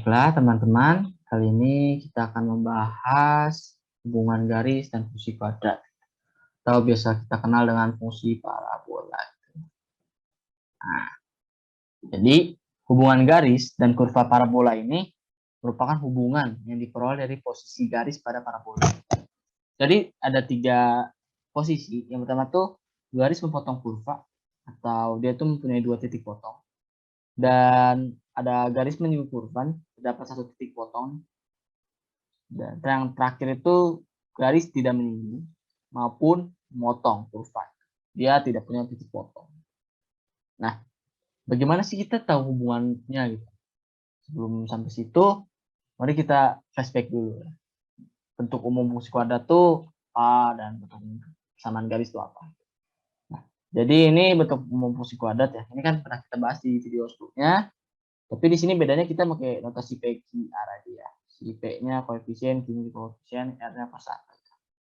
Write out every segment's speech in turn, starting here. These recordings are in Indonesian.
Baiklah teman-teman, kali ini kita akan membahas hubungan garis dan fungsi kuadrat, atau biasa kita kenal dengan fungsi parabola. Nah, jadi hubungan garis dan kurva parabola ini merupakan hubungan yang diperoleh dari posisi garis pada parabola. Jadi ada 3 posisi. Yang pertama tuh garis memotong kurva, atau dia tuh mempunyai 2 titik potong. Dan ada garis menyusun kurva, terdapat 1 titik potong. Dan yang terakhir itu garis tidak menyinggung maupun memotong kurva. Dia tidak punya titik potong. Nah, bagaimana sih kita tahu hubungannya gitu? Sebelum sampai situ, mari kita flashback dulu. Bentuk umum fungsi kuadrat tuh A dan bentuk persamaan garis itu apa? Nah, jadi ini bentuk umum fungsi kuadrat ya. Ini kan pernah kita bahas di video sebelumnya. Tapi di sini bedanya kita pakai notasi PQR aja ya. Si P-nya koefisien, Q-nya koefisien, R-nya pasang.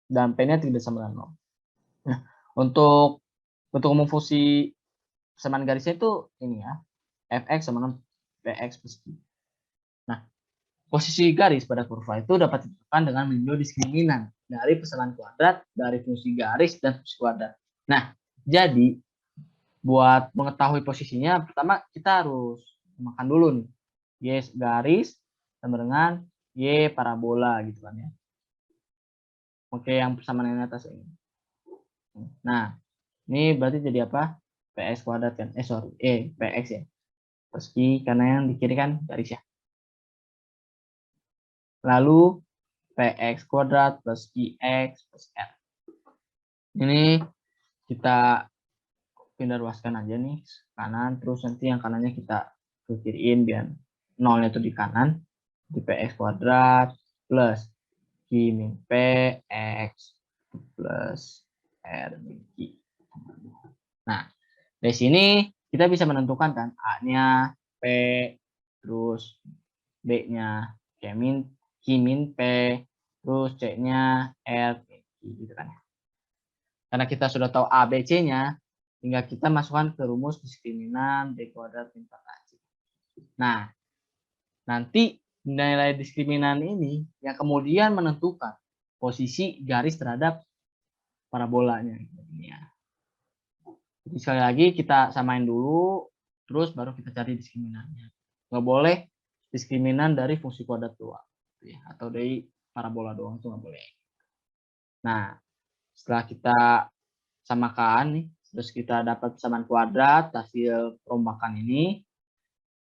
Dan P-nya tidak sama dengan 0. Nah, untuk umum fungsi persamaan garisnya itu ini ya, Fx sama dengan Px plus Q. Nah, posisi garis pada kurva itu dapat ditentukan dengan meninjau diskriminan dari persamaan kuadrat, dari fungsi garis, dan fungsi kuadrat. Nah, jadi buat mengetahui posisinya, pertama kita harus makan dulu nih. Y garis sama dengan Y parabola gitu kan ya. Oke, yang persamaan yang atas ini. Nah, ini berarti jadi apa? PS kuadrat kan? PX ya. Terus Q karena yang di kiri kan garis ya. Lalu PX kuadrat plus QX plus R. Ini kita pindah ruaskan aja nih kanan, terus nanti yang kanannya kita ke kiriin biar nolnya itu di kanan. Di PX kuadrat plus Q min PX plus R min Q. Nah, dari sini kita bisa menentukan kan A-nya P, terus B-nya Q min P, terus C-nya R, gitu kan. Karena kita sudah tahu A, B, C-nya, tinggal kita masukkan ke rumus diskriminan D kuadrat min 4AC. Nah, nanti nilai diskriminan ini yang kemudian menentukan posisi garis terhadap parabolanya. Jadi sekali lagi kita samain dulu, terus baru kita cari diskriminannya. Nggak boleh diskriminan dari fungsi kuadrat doang, ya, atau dari parabola doang, itu nggak boleh. Nah, setelah kita samakan nih, terus kita dapat persamaan kuadrat hasil perombakan ini,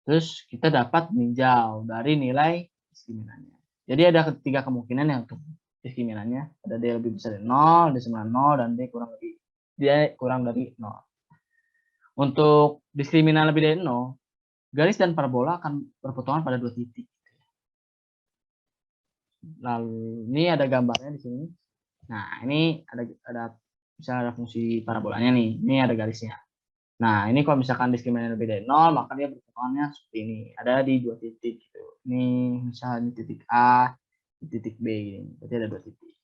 terus kita dapat meninjau dari nilai diskriminannya. Jadi ada 3 kemungkinan ya untuk diskriminannya. Ada D lebih besar dari 0, D sama 0, dan D kurang dari 0. Untuk diskriminan lebih dari 0, garis dan parabola akan berpotongan pada 2 titik. Lalu ini ada gambarnya di sini. Nah, ini ada misalnya ada fungsi parabolanya nih. Ini ada garisnya. Nah, ini kalau misalkan diskriminannya lebih dari 0, maka dia berpotongannya seperti ini. Ada di 2 titik gitu. Ini misalnya di titik A, di titik B gini. Berarti ada 2 titik.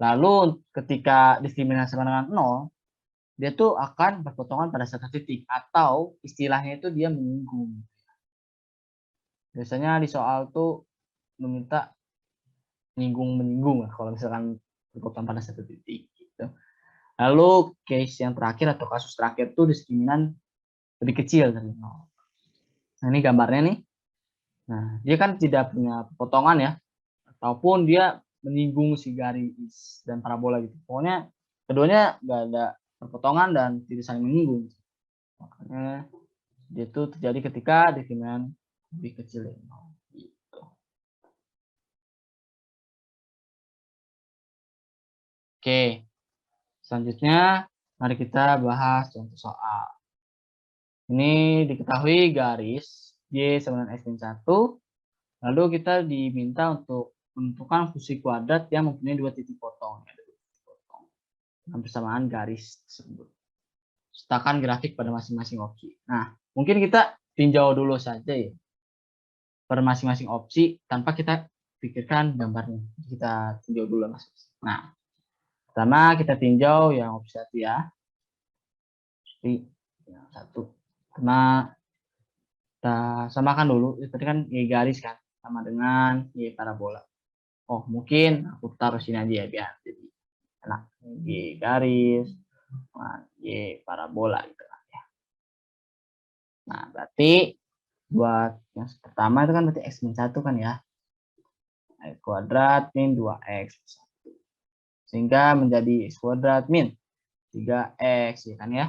Lalu ketika diskriminasi sama dengan 0, dia tuh akan berpotongan pada 1 titik, atau istilahnya itu dia menyinggung. Biasanya di soal tuh meminta menyinggung kalau misalkan berpotongan pada 1 titik gitu. Lalu case yang terakhir atau kasus terakhir tuh diskriminan lebih kecil dari 0. Nah, ini gambarnya nih. Nah, dia kan tidak punya potongan ya, ataupun dia menyinggung si garis dan parabola gitu. Pokoknya keduanya nggak ada perpotongan dan tidak saling menyinggung. Makanya dia itu terjadi ketika diskriminan lebih kecil dari 0. Gitu. Oke, selanjutnya mari kita bahas contoh soal. Ini diketahui garis Y sama dengan X-1, lalu kita diminta untuk menentukan fungsi kuadrat yang mempunyai 2 titik potong. Dengan persamaan garis tersebut. Sertakan grafik pada masing-masing opsi. Nah, mungkin kita tinjau dulu saja ya per masing-masing opsi tanpa kita pikirkan gambarnya. Kita tinjau dulu mas. Nah, pertama kita tinjau yang opsi 1 ya. Opsi yang 1. Karena kita samakan dulu, tadi kan Y garis kan. sama dengan Y parabola. Oh, mungkin aku taruh sini aja ya biar jadi enak. Y garis, Y parabola gitu kan ya. Nah, berarti buat yang pertama itu kan berarti X min 1 kan ya. X kuadrat min 2X. Sehingga menjadi X kuadrat min 3X ya kan ya.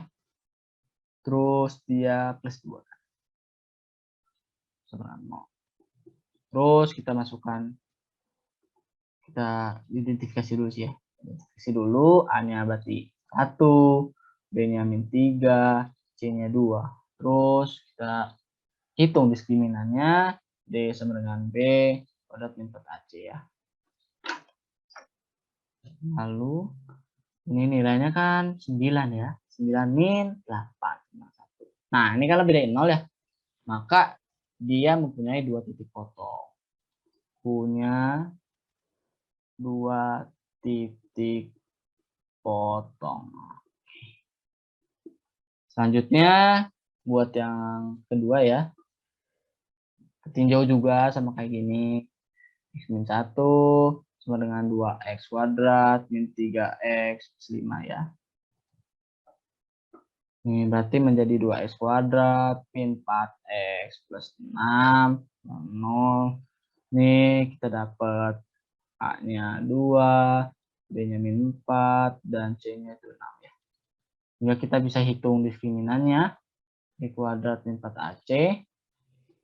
Terus dia plus 2 sama 0. Terus kita masukkan, kita identifikasi dulu sih ya. Identifikasi dulu, A-nya berarti 1, B-nya min 3, C-nya 2. Terus kita hitung diskriminannya, D sama dengan B, kuadrat min 4AC ya. Lalu, ini nilainya kan 9 ya. 9 min 8. Nah, ini kan lebih dari 0 ya. Maka dia mempunyai 2 titik potong. Punya 2 titik potong. Selanjutnya buat yang kedua ya. Tinjau juga sama kayak gini. X min 1 sama dengan 2X kuadrat min 3X plus 5 ya. Ini berarti menjadi 2X kuadrat min 4X plus 6 0. Ini kita dapat A-nya 2, B-nya min 4, dan C-nya itu 6 ya. Sehingga kita bisa hitung diskriminannya. Y kuadrat min 4AC.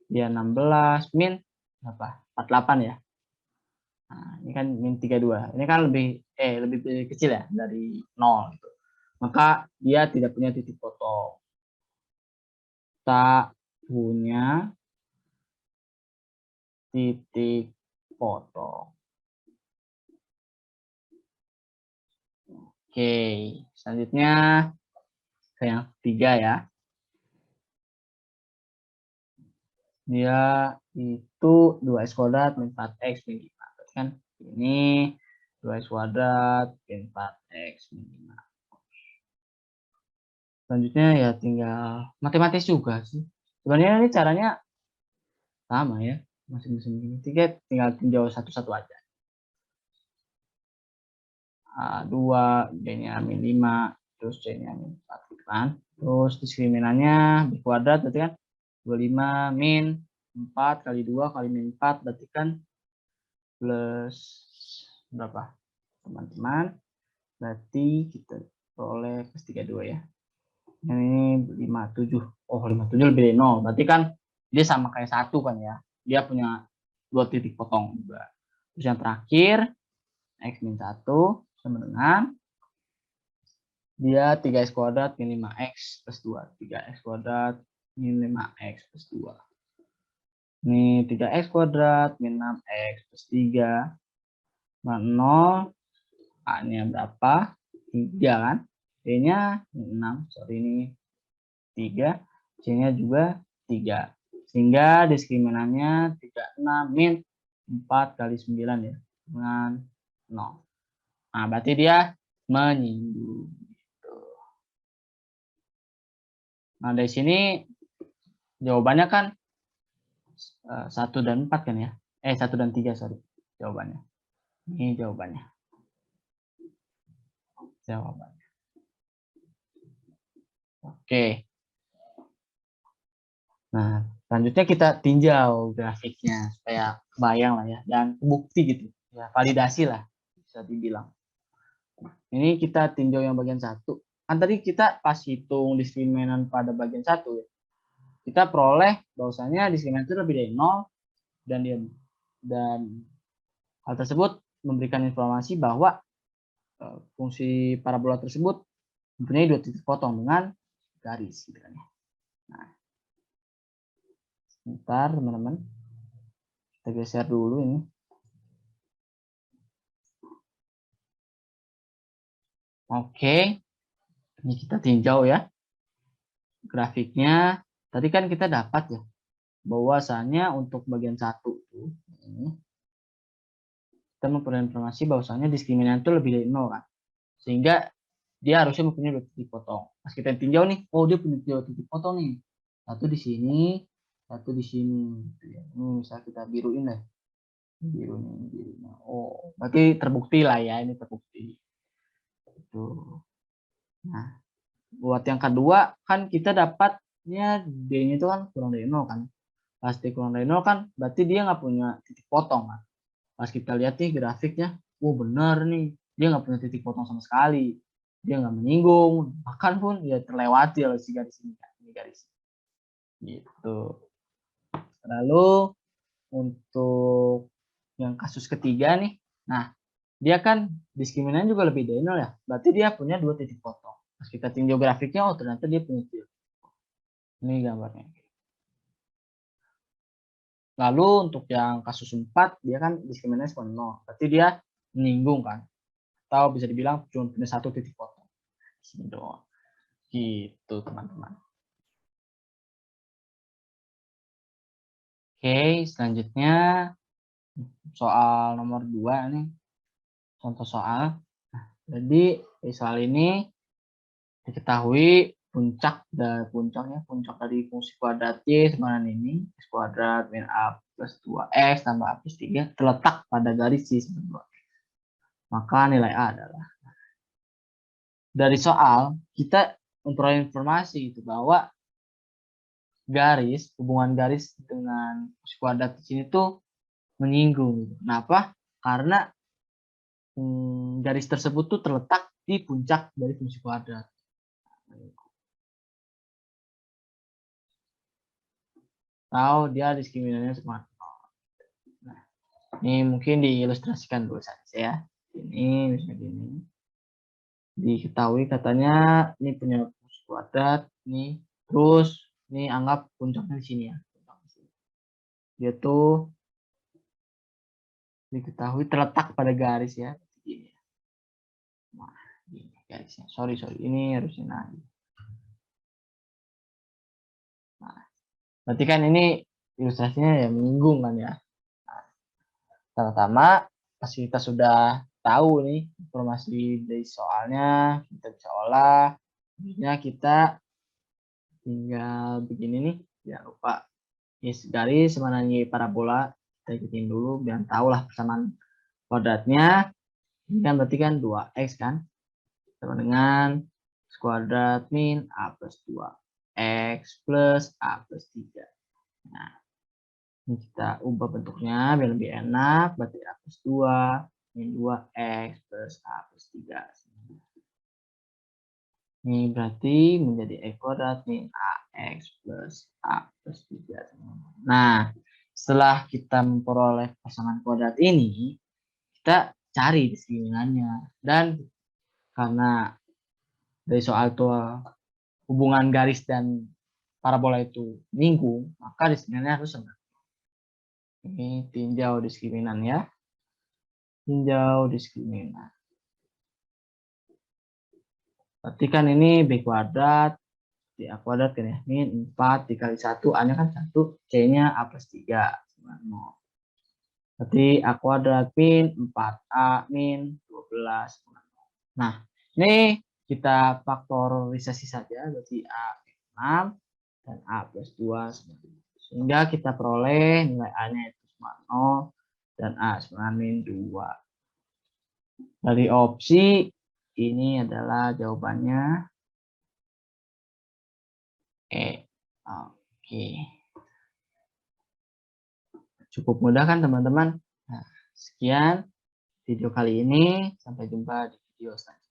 Dia 16 min berapa? 48 ya. Nah, ini kan min 32. Ini kan lebih kecil ya dari 0 gitu. Maka dia tidak punya titik potong. Tak punya titik potong. Oke, selanjutnya ke yang ketiga ya. Dia itu 2X kuadrat min 4X min 5. Kan ini 2X kuadrat min 4X min 5. Selanjutnya ya tinggal matematis juga sih. Sebenarnya ini caranya sama ya. Masing-masing ini. Tinggal tinjau satu-satu aja. A2, B-nya min 5, terus C-nya min 4 kan. Terus diskriminannya B kuadrat berarti kan 25 min 4 kali 2 kali min 4 berarti kan plus berapa teman-teman? Berarti kita peroleh plus 32 ya. Yang ini 57. Oh, 57 lebih dari 0. Berarti kan dia sama kayak 1 kan ya. Dia punya 2 titik potong juga. Terus yang terakhir X min 1 sama dengan dia 3X kuadrat min 5X plus 2. 3X kuadrat min 5X plus 2. Ini 3X kuadrat min 6X plus 3. 0. A-nya berapa? 3 kan? D-nya 6. Sorry, ini 3. C-nya juga 3. Sehingga diskriminannya 36 min 4 kali 9 ya. Dengan 0. Nah, berarti dia menyinggung. Nah, dari sini jawabannya kan 1 dan 4 kan ya. 1 dan 3, sorry. Jawabannya. Ini jawabannya. Jawabannya. Oke. Nah, selanjutnya kita tinjau grafiknya supaya kebayang lah ya. Dan bukti gitu. Ya, validasi lah. Bisa dibilang. Ini kita tinjau yang bagian 1. Kan tadi kita pas hitung diskriminan pada bagian 1 ya. Kita peroleh bahwasanya diskriminan itu lebih dari 0 dan hal tersebut memberikan informasi bahwa fungsi parabola tersebut mempunyai 2 titik potong dengan garis gitu kan ya. Nah, sebentar teman-teman. Kita geser dulu ini. Oke. Ini kita tinjau ya. Grafiknya tadi kan kita dapat ya bahwasanya untuk bagian 1 tuh ini kita memperoleh informasi bahwasanya diskriminan itu lebih dari 0 kan. Sehingga dia harusnya mempunyai 2 titik potong. Pas kita tinjau nih, oh dia punya 2 titik potong nih. Satu di sini satu di sini gitu ya. Ini misal kita biruin deh. Birunya. Oh, berarti terbukti lah ya, ini terbukti. Itu. Nah, buat yang kedua kan kita dapatnya D-nya itu kan kurang dari 0 kan. Pasti kurang dari 0 kan berarti dia nggak punya titik potong kan. Pas kita lihat nih grafiknya, oh benar nih, dia nggak punya titik potong sama sekali. Dia nggak menyinggung, bahkan pun ya terlewati oleh si garis ini kan, ini garis. Gitu. Lalu untuk yang kasus ketiga nih, nah dia kan diskriminan juga lebih dari 0 ya, berarti dia punya 2 titik potong. Pas kita tinjau grafiknya, oh ternyata dia punya titik. Ini gambarnya. Lalu untuk yang kasus 4, dia kan diskriminasi 0, berarti dia menyinggung kan, atau bisa dibilang cuma punya 1 titik potong. Sini doang. Gitu teman-teman. Oke, selanjutnya soal nomor 2 nih. Contoh soal. Nah, jadi di soal ini diketahui puncak dari fungsi kuadrat y sama ini x kuadrat min a plus 2x tambah a plus 3 terletak pada garis y sama 2. Maka nilai a adalah. Dari soal kita memperoleh informasi itu bahwa hubungan garis dengan fungsi kuadrat di sini tuh menyinggung. Kenapa? Karena garis tersebut tuh terletak di puncak dari fungsi kuadrat. Atau dia diskriminannya sama. Nah, ini mungkin diilustrasikan dulu saja ya. Ini misalnya gini. Diketahui katanya ini punya fungsi kuadrat, nih. Terus ini anggap puncaknya di sini ya. Dia tuh diketahui terletak pada garis ya. Gini. Nah, ini garisnya. Sorry, ini harusnya naik. Nah, berarti kan ini ilustrasinya ya menyinggung kan ya. Nah, pertama pasti kita sudah tahu nih informasi dari soalnya, kita bisa olah. Akhirnya kita tinggal begini nih, jangan lupa garis mana nih parabola, kita ikutin dulu biar tahu lah persamaan kuadratnya. Ini kan berarti kan 2x kan sama dengan x kuadrat min a plus 2 x plus a plus 3. Nah, ini kita ubah bentuknya biar lebih enak, berarti a plus 2 min 2x plus a plus 3. Ini berarti menjadi x kuadrat min ax plus a plus 3. Nah, setelah kita memperoleh pasangan kuadrat ini, kita cari diskriminannya. Dan karena dari soal itu hubungan garis dan parabola itu nyinggung, maka diskriminannya harus sama. Ini tinjau diskriminan ya. Tinjau diskriminan. Berarti kan ini b kuadrat, di a kuadrat kan ya, min 4 dikali 1, a-nya kan 1, c-nya a plus 3. Berarti a kuadrat min 4a min 12. Nah, ini kita faktorisasi saja, berarti a 6 dan a plus 2. Sehingga kita peroleh nilai a-nya itu sama 0 dan a sama min 2. Dari opsi ini adalah jawabannya E. Oke. Cukup mudah kan teman-teman? Nah, sekian video kali ini. Sampai jumpa di video selanjutnya.